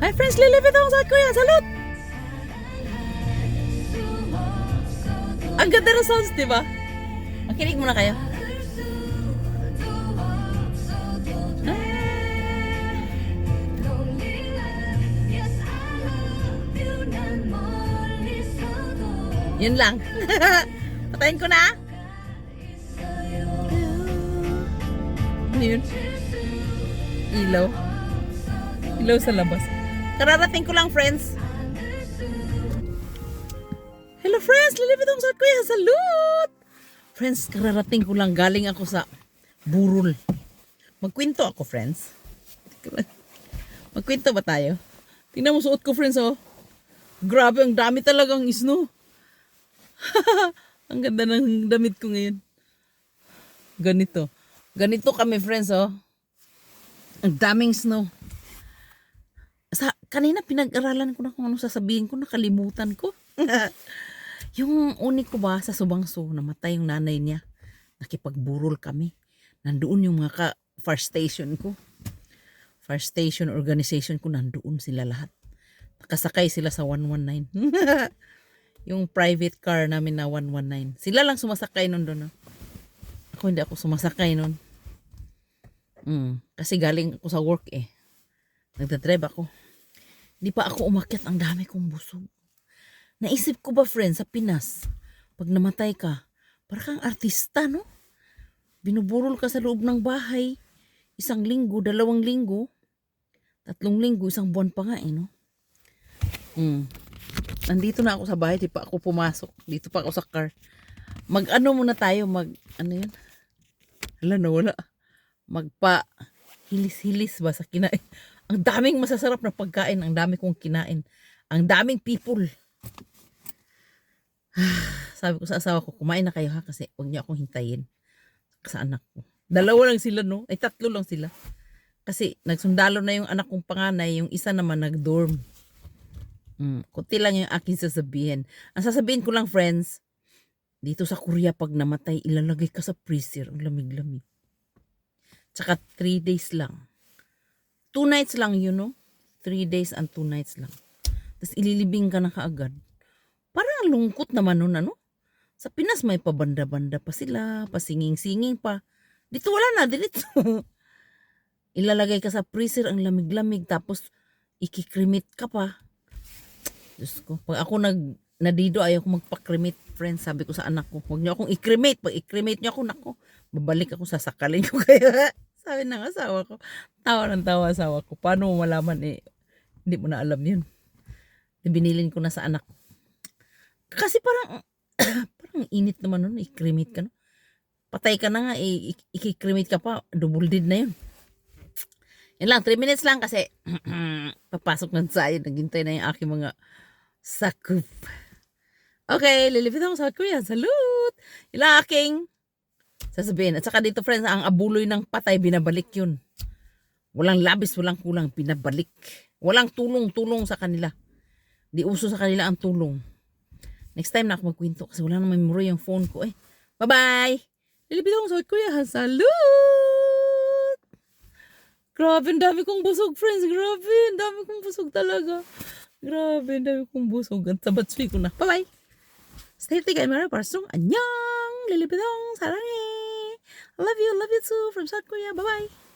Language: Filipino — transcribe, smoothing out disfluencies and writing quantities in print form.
Hi friends, lilipit ako sa kuya. Salud! Ang ganda ng sounds, di ba? Makinig muna kayo. Yun lang. Patayin ko na. Ano yun? Ilaw. Ilaw sa labas. Kararating ko lang, friends. Hello, friends. Lilipit ako sa kuya. Salud! Friends, kararating ko lang. Galing ako sa burol. Magkwento ako, friends. Magkwento ba tayo? Tingnan mo suot ko, friends, oh. Grabe, ang dami talagang snow. Ang ganda ng damit ko ngayon. Ganito. Ganito kami, friends, oh. Ang daming snow. Kanina pinag-aralan ko na kung ano sasabihin ko, nakalimutan ko. Yung uni ko ba sa Subangso, namatay yung nanay niya. Nakipagburol kami. Nandoon yung mga first station ko. First station organization ko, nandoon sila lahat. Nakasakay sila sa 119. Yung private car namin na 119. Sila lang sumasakay nun doon. No? Ako hindi ako sumasakay nun. Kasi galing ako sa work eh. Nagdadrive ako. Hindi pa ako umakyat. Ang dami kong busog. Naisip ko ba, friends, sa Pinas, pag namatay ka, parang kang artista, no? Binuburol ka sa loob ng bahay. 1 linggo, 2 linggo, 3 linggo, 1 buwan pa nga eh, no? Nandito na ako sa bahay, di pa ako pumasok. Dito pa ako sa car. Mag-ano muna tayo, ano yun? Hala, nawala. Hilis-hilis ba sa kinain? Ang daming masasarap na pagkain, ang dami kong kinain. Ang daming people. Sabi ko sa asawa ko, kumain na kayo ha, kasi huwag niyo akong hintayin sa anak ko. 2 lang sila, no? Ay, 3 lang sila. Kasi nagsundalo na yung anak kong panganay, yung isa naman nag-dorm. Kunti lang yung aking sasabihin. Ang sasabihin ko lang, friends, dito sa Korea, pag namatay, ilalagay ka sa freezer. Ang lamig-lamig. Tsaka 3 days lang. 2 nights lang yun, no? 3 days and 2 nights lang. Tapos ililibing ka na kaagad. Parang lungkot naman nun, ano? Sa Pinas may pabanda-banda pa sila, pasinging-singing pa. Dito wala na, dito. Ilalagay ka sa freezer, ang lamig-lamig, tapos ikikremate ka pa. Diyos ko, pag ako nadido, ayaw ko magpa-cremate, friends. Sabi ko sa anak ko, huwag niyo akong i-cremate. Pag i-cremate niyo ako, nako, babalik ako, sasakalin ko kaya. Sabi ng asawa ko, tawa ng tawa asawa ko. Paano mo malaman eh? Hindi mo na alam yun. Binilin ko na sa anak ko. Kasi parang init naman nun, i-cremate ka no. Patay ka na nga, i-cremate ka pa, double dead na yun. Yan lang, 3 minutes lang kasi papasok ng sayo, naghintay na yung aking mga sakup. Okay, lilipit ako sa Korea. Salute! Yung aking sasabihin. At saka dito, friends, ang abuloy ng patay, binabalik yun. Walang labis, walang kulang, binabalik. Walang tulong-tulong sa kanila. Di uso sa kanila ang tulong. Next time na ako magkwento kasi wala nang memory yung phone ko eh. Bye-bye! Lilipit ako sa Korea. Salute! Grabe, ang dami kong busog, friends. Grabe, ang dami kong busog talaga. Grabe, ang dami kong busog. At sabatsui ko na. Bye-bye! Stay healthy, guys. Mara parsong. Annyeong! Lilipit ako. Sarangi! I love you too from South Korea. Bye-bye!